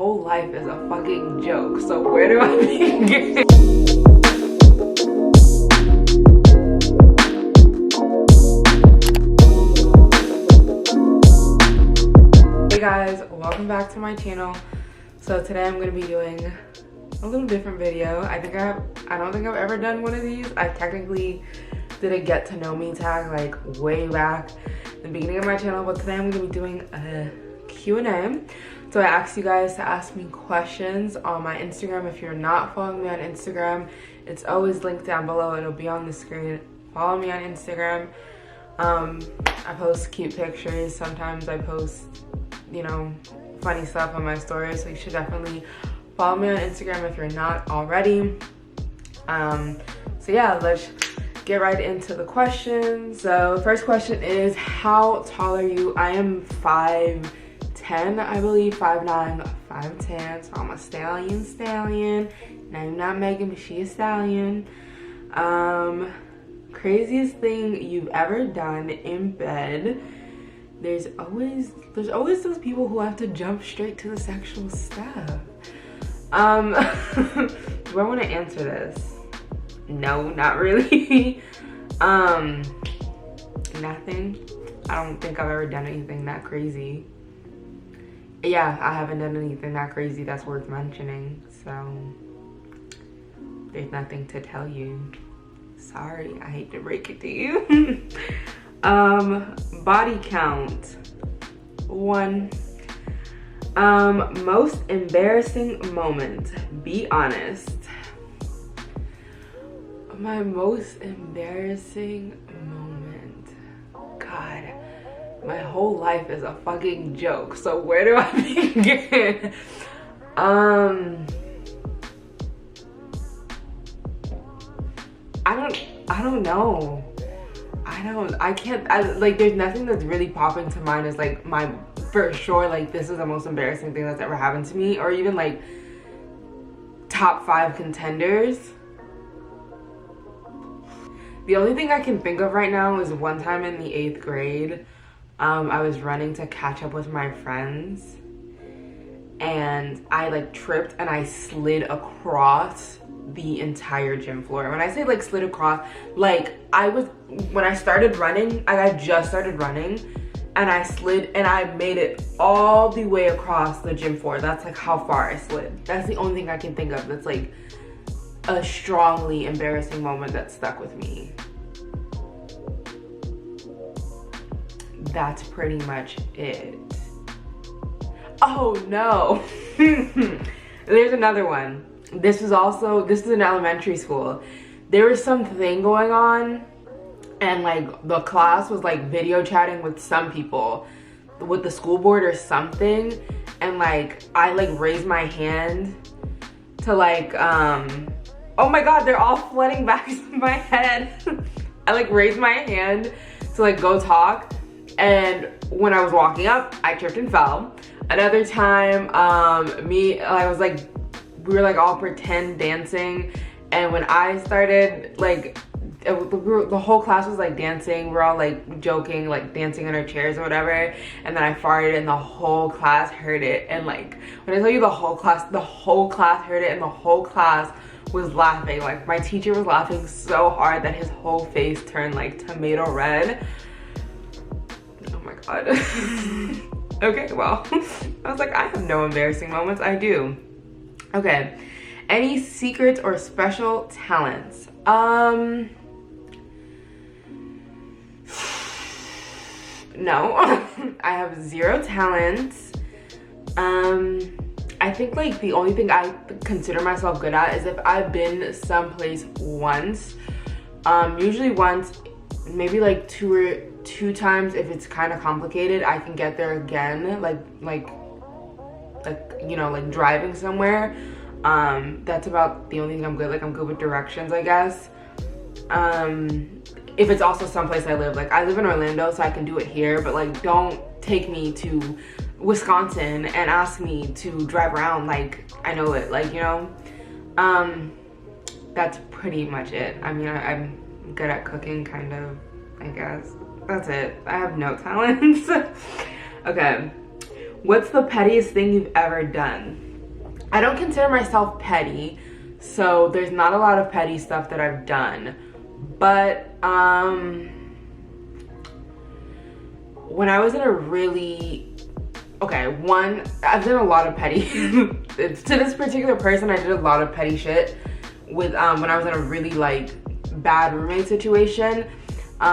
Whole life is a fucking joke, so where do I begin? Hey guys, welcome back to my channel. So today I'm going to be doing a little different video. I don't think I've ever done one of these. I technically did a get to know me tag like way back in the beginning of my channel, but today I'm going to be doing a Q&A. So I asked you guys to ask me questions on my Instagram. If you're not following me on Instagram, it's always linked down below. It'll be on the screen. Follow me on Instagram. I post cute pictures. Sometimes I post, you know, funny stuff on my stories. So you should definitely follow me on Instagram if you're not already. So yeah, let's get right into the questions. So the first question is, how tall are you? I am 5'10", I believe, 5'9", 5'10", so I'm a stallion. Now I'm not Megan, but she a stallion. Craziest thing you've ever done in bed. There's always those people who have to jump straight to the sexual stuff. Do I want to answer this? No, not really. Nothing. I don't think I've ever done anything that crazy. Yeah, I haven't done anything that crazy that's worth mentioning, so there's nothing to tell you. Sorry, I hate to break it to you. Body count 1. Most embarrassing moment, be honest. My most embarrassing moment, God, my whole life is a fucking joke, so where do I begin? I don't know. Like, there's nothing that's really popping to mind as like for sure, like, this is the most embarrassing thing that's ever happened to me, or even like top 5 contenders. The only thing I can think of right now is one time in the 8th grade, I was running to catch up with my friends, and I like tripped and I slid across the entire gym floor. When I say like slid across, like when I started running, I just started running, and I slid and I made it all the way across the gym floor. That's like how far I slid. That's the only thing I can think of that's like a strongly embarrassing moment that stuck with me. That's pretty much it. Oh no. There's another one. This is in elementary school. There was something going on, and like the class was like video chatting with some people, with the school board or something, and like I like raised my hand to like oh my god, they're all flooding back to my head. I like raised my hand to like go talk, and when I was walking up, I tripped and fell. Another time, we were like all pretend dancing, and when I started, like, the whole class was like dancing. We're all like joking, like dancing in our chairs or whatever, and then I farted and the whole class heard it. And like, when I tell you the whole class heard it, and the whole class was laughing. Like, my teacher was laughing so hard that his whole face turned like tomato red. Oh my god. Okay, well, I was like, I have no embarrassing moments. I do. Okay, any secrets or special talents? No. I have 0 talents. I think like the only thing I consider myself good at is if I've been someplace once, usually once, maybe like two times. If it's kind of complicated, I can get there again, like you know, like driving somewhere. That's about the only thing I'm good. Like, I'm good with directions, I guess. If it's also someplace I live, like I live in Orlando, so I can do it here, but like don't take me to Wisconsin and ask me to drive around like I know it, like, you know. That's pretty much it. I mean, I'm good at cooking, kind of, I guess. That's it. I have no talents. Okay, what's the pettiest thing you've ever done? I don't consider myself petty, so there's not a lot of petty stuff that I've done. But when I was in a really, one, I've done a lot of petty to this particular person. I did a lot of petty shit with when I was in a really like bad roommate situation,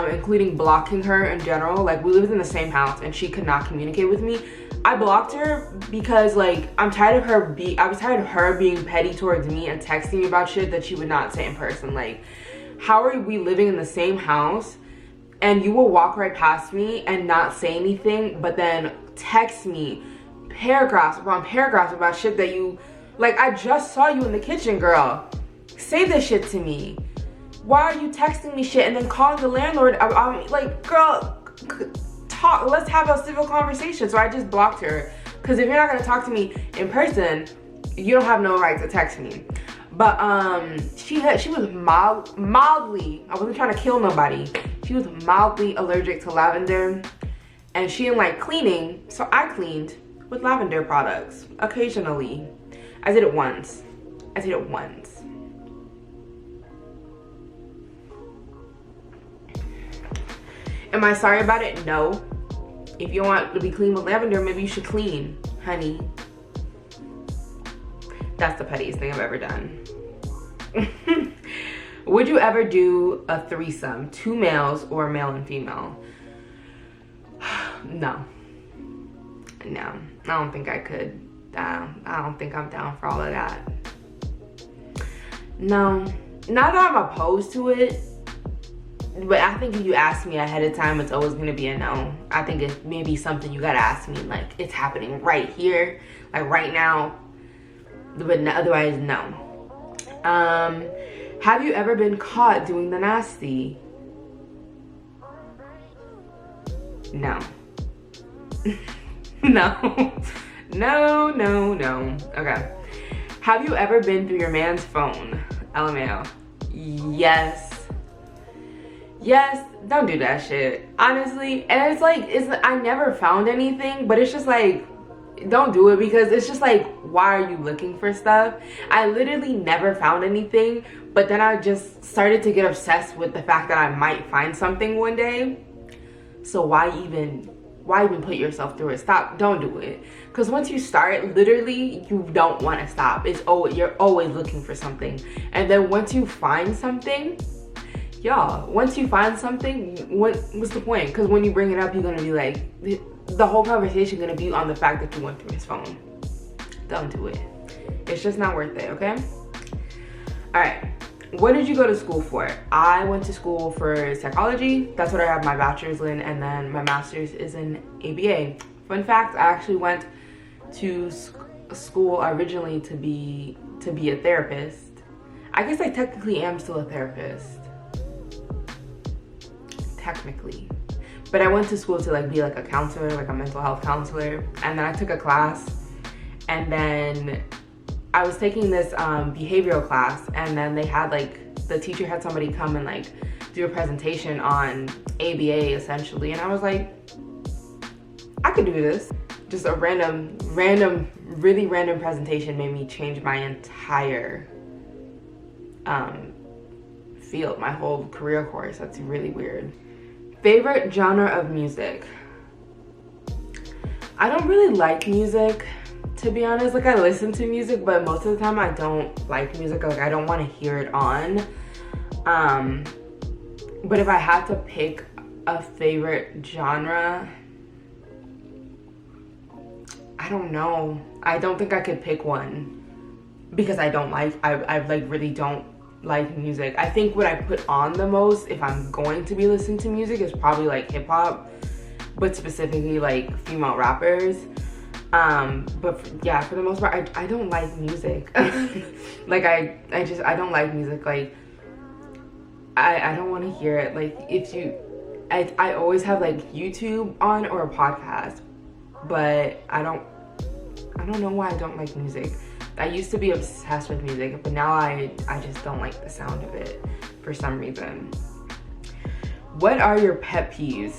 including blocking her in general. Like, we lived in the same house and she could not communicate with me. I blocked her because like I was tired of her being petty towards me and texting me about shit that she would not say in person. Like, how are we living in the same house and you will walk right past me and not say anything, but then text me paragraphs upon paragraphs about shit that you, like, I just saw you in the kitchen, girl. Say this shit to me. Why are you texting me shit and then calling the landlord? I'm like, girl, talk, let's have a civil conversation. So I just blocked her, because if you're not gonna talk to me in person, you don't have no right to text me. But she was mildly, I wasn't trying to kill nobody, she was mildly allergic to lavender, and she didn't like cleaning, so I cleaned with lavender products occasionally. I did it once. Am I sorry about it? No. If you want to be clean with lavender, maybe you should clean, honey. That's the pettiest thing I've ever done. Would you ever do a threesome, 2 males or male and female? No. I don't think I could. I don't think I'm down for all of that. No. Not that I'm opposed to it, but I think if you ask me ahead of time, it's always gonna be a no. I think it's maybe something you gotta ask me, like, it's happening right here, like right now, but otherwise, no. Have you ever been caught doing the nasty? No. No. Okay. Have you ever been through your man's phone? LMAO. Yes, don't do that shit, honestly. And it's like, I never found anything, but it's just like, don't do it, because it's just like, why are you looking for stuff? I literally never found anything, but then I just started to get obsessed with the fact that I might find something one day. So why even put yourself through it? Stop, don't do it. Because once you start, literally, you don't want to stop. You're always looking for something. And then once you find something, what's the point? Because when you bring it up, you're gonna be like, the whole conversation gonna be on the fact that you went through his phone. Don't do it. It's just not worth it, okay? All right, what did you go to school for? I went to school for psychology. That's what I have my bachelor's in, and then my master's is in ABA. Fun fact, I actually went to school originally to be a therapist. I guess I technically am still a therapist. Technically. But I went to school to like be like a counselor, like a mental health counselor. And then I took a class, and then I was taking this behavioral class, and then they had like, the teacher had somebody come and like do a presentation on ABA essentially. And I was like, I could do this. Just a really random presentation made me change my entire field, my whole career course. That's really weird. Favorite genre of music? I don't really like music, to be honest. Like, I listen to music, but most of the time I don't like music. Like, I don't want to hear it on. But if I had to pick a favorite genre, I don't know. I don't think I could pick one, because I like really don't like music. I think what I put on the most, if I'm going to be listening to music, is probably like hip hop, but specifically like female rappers. But for the most part, I don't like music. Like, I don't like music. Like, I don't want to hear it. Like, I always have like YouTube on or a podcast, but I don't know why I don't like music. I used to be obsessed with music, but now I just don't like the sound of it for some reason. What are your pet peeves?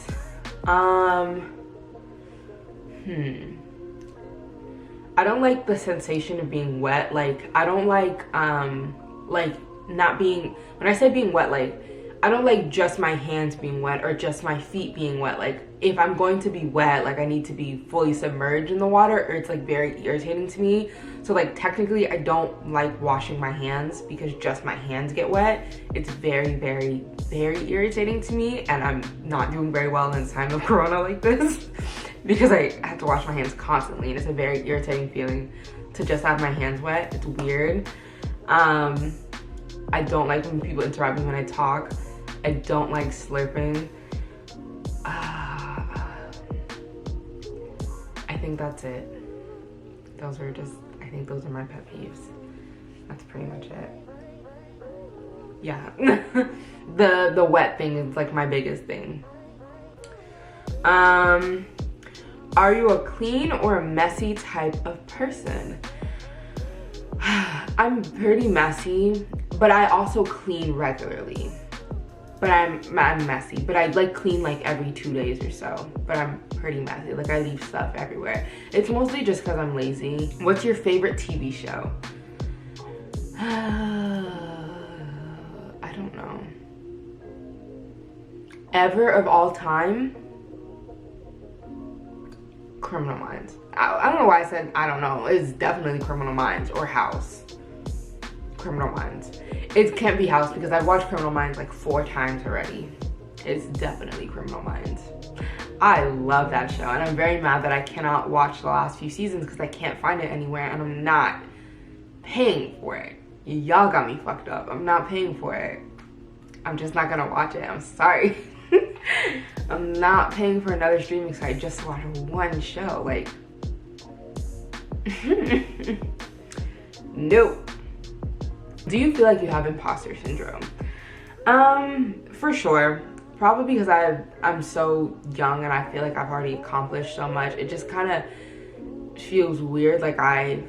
I don't like the sensation of being wet. Like, I don't like not being, when I say being wet, like, I don't like just my hands being wet or just my feet being wet. Like, if I'm going to be wet, like, I need to be fully submerged in the water, or it's like very irritating to me. So like, technically I don't like washing my hands because just my hands get wet. It's very, very, very irritating to me, and I'm not doing very well in this time of corona like this because I have to wash my hands constantly, and it's a very irritating feeling to just have my hands wet. It's weird. I don't like when people interrupt me when I talk. I don't like slurping. I think that's it. Those are just, I think those are my pet peeves. That's pretty much it. Yeah. The wet thing is like my biggest thing. Are you a clean or a messy type of person? I'm pretty messy, but I also clean regularly. But I'm messy, but I like clean like every 2 days or so. But I'm pretty messy, like I leave stuff everywhere. It's mostly just because I'm lazy. What's your favorite TV show? I don't know. Ever of all time? Criminal Minds. I don't know why I said I don't know. It's definitely Criminal Minds or House. Criminal Minds. It can't be House because I've watched Criminal Minds like 4 times already. It's definitely Criminal Minds. I love that show, and I'm very mad that I cannot watch the last few seasons because I can't find it anywhere, and I'm not paying for it. Y'all got me fucked up. I'm not paying for it. I'm just not gonna watch it. I'm sorry. I'm not paying for another streaming site just to watch one show. Like, nope. Do you feel like you have imposter syndrome? For sure. Probably because I'm so young and I feel like I've already accomplished so much. It just kind of feels weird. Like I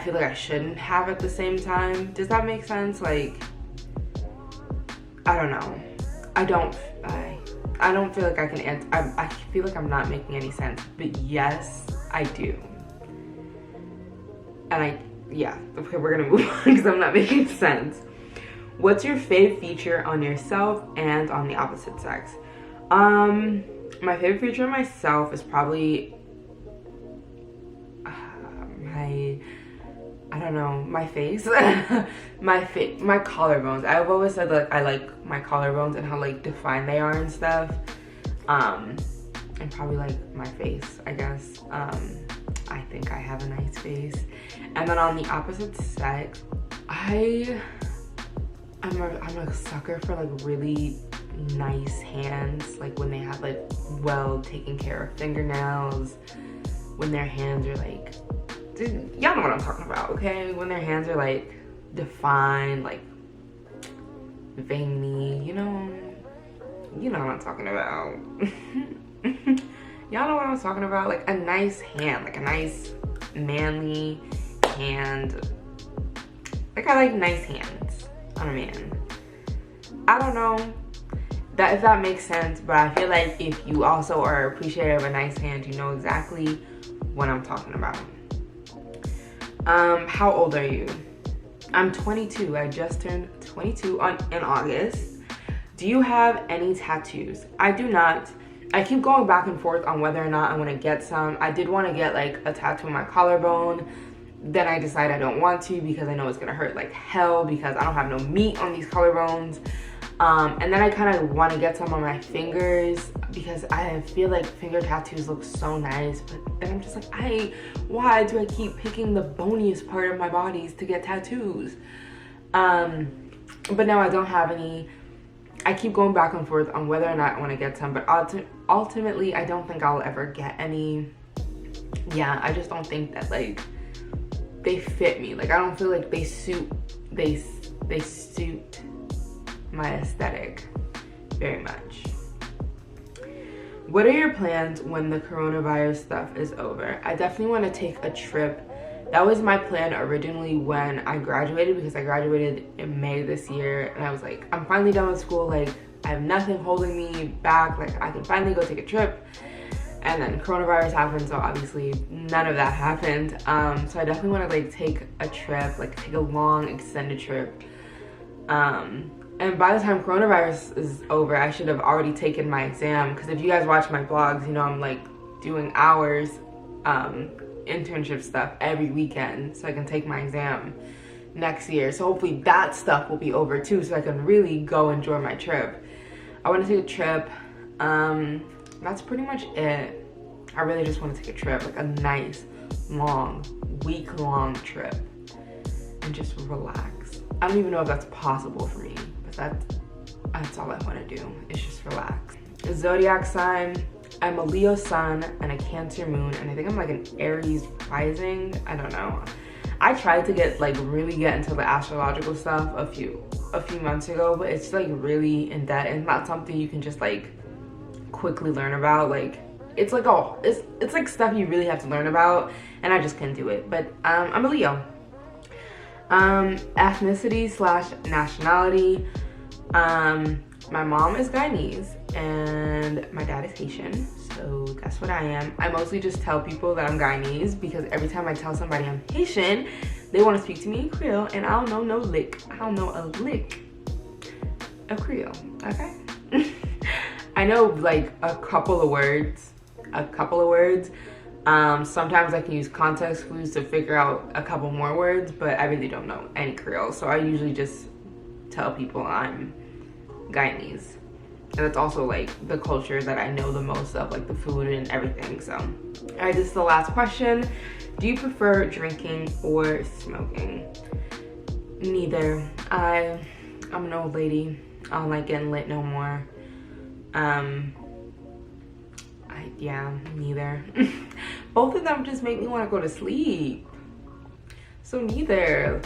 feel like I shouldn't have at the same time. Does that make sense? Like, I don't know. I don't feel like I can answer. I feel like I'm not making any sense. But yes, I do. And yeah, okay, we're gonna move on because I'm not making sense. What's your favorite feature on yourself and on the opposite sex? My favorite feature of myself is probably I don't know, my face. my collarbones. I've always said that I like my collarbones and how like defined they are and stuff. And probably like my face, I guess. I think I have a nice face. And then on the opposite sex, I'm a sucker for like really nice hands, like when they have like well taken care of fingernails, when their hands are like, dude, y'all know what I'm talking about, okay? When their hands are like defined, like veiny, you know what I'm talking about. Y'all know what I'm talking about, like a nice hand, like a nice manly hand. Like, I like nice hands on a man. I don't know if that makes sense, but I feel like if you also are appreciative of a nice hand, you know exactly what I'm talking about. How old are you? I'm 22. I just turned 22 in August. Do you have any tattoos? I do not. I keep going back and forth on whether or not I want to get some. I did want to get like a tattoo on my collarbone. Then I decide I don't want to because I know it's gonna hurt like hell because I don't have no meat on these collarbones. And then I kind of want to get some on my fingers because I feel like finger tattoos look so nice, but then I'm just like, why do I keep picking the boniest part of my bodies to get tattoos? But no, I don't have any. I keep going back and forth on whether or not I want to get some, but ultimately I don't think I'll ever get any. Yeah, I just don't think that like they fit me. Like, I don't feel like they suit my aesthetic very much. What are your plans when the coronavirus stuff is over? I definitely want to take a trip. That was my plan originally when I graduated, because I graduated in May this year, and I was like, I'm finally done with school. Like, I have nothing holding me back. Like, I can finally go take a trip. and then coronavirus happened, so obviously none of that happened. So I definitely want to like take a trip, like take a long extended trip. And by the time coronavirus is over, I should have already taken my exam, because if you guys watch my vlogs, you know I'm like doing hours internship stuff every weekend so I can take my exam next year. So hopefully that stuff will be over too, so I can really go enjoy my trip. I want to take a trip. That's pretty much it. I really just want to take a trip, like a nice long week-long trip, and just relax. I don't even know if that's possible for me, but that's all I want to do, is just relax. Zodiac sign, I'm a Leo sun and a Cancer moon, and I think I'm like an Aries rising. I don't know. I tried to get into the astrological stuff a few months ago, but it's like really in depth and not something you can just like quickly learn about. Like it's like it's like stuff you really have to learn about, and I just couldn't do it. But I'm a Leo. Ethnicity / nationality, my mom is Guyanese and my dad is Haitian, so that's what I am. I mostly just tell people that I'm Guyanese because every time I tell somebody I'm Haitian, they want to speak to me in Creole, and I don't know no lick. I don't know a lick of Creole, okay? I know like a couple of words. Sometimes I can use context clues to figure out a couple more words, but I really don't know any Creole, so I usually just tell people I'm Guyanese. And it's also like the culture that I know the most of, like the food and everything. So all right, this is the last question. Do you prefer drinking or smoking? Neither. I'm an old lady. I don't like getting lit no more. Yeah, neither. Both of them just make me want to go to sleep, so neither.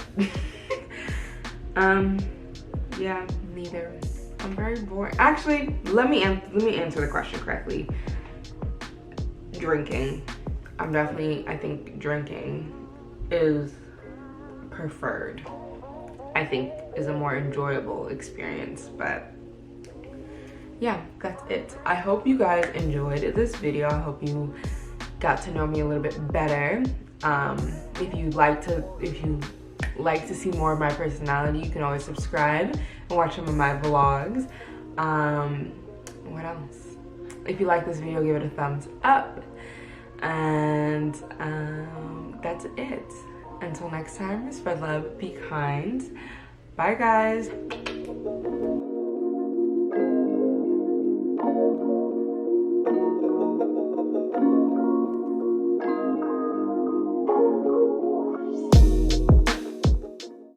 Yeah, neither. I'm very bored. Actually, let me answer the question correctly. Drinking. I think drinking is preferred. I think is a more enjoyable experience, but yeah, that's it. I hope you guys enjoyed this video. I hope you got to know me a little bit better. If you like to see more of my personality, you can always subscribe and watch some of my vlogs. What else? If you like this video, give it a thumbs up. And that's it. Until next time, spread love, be kind. Bye guys.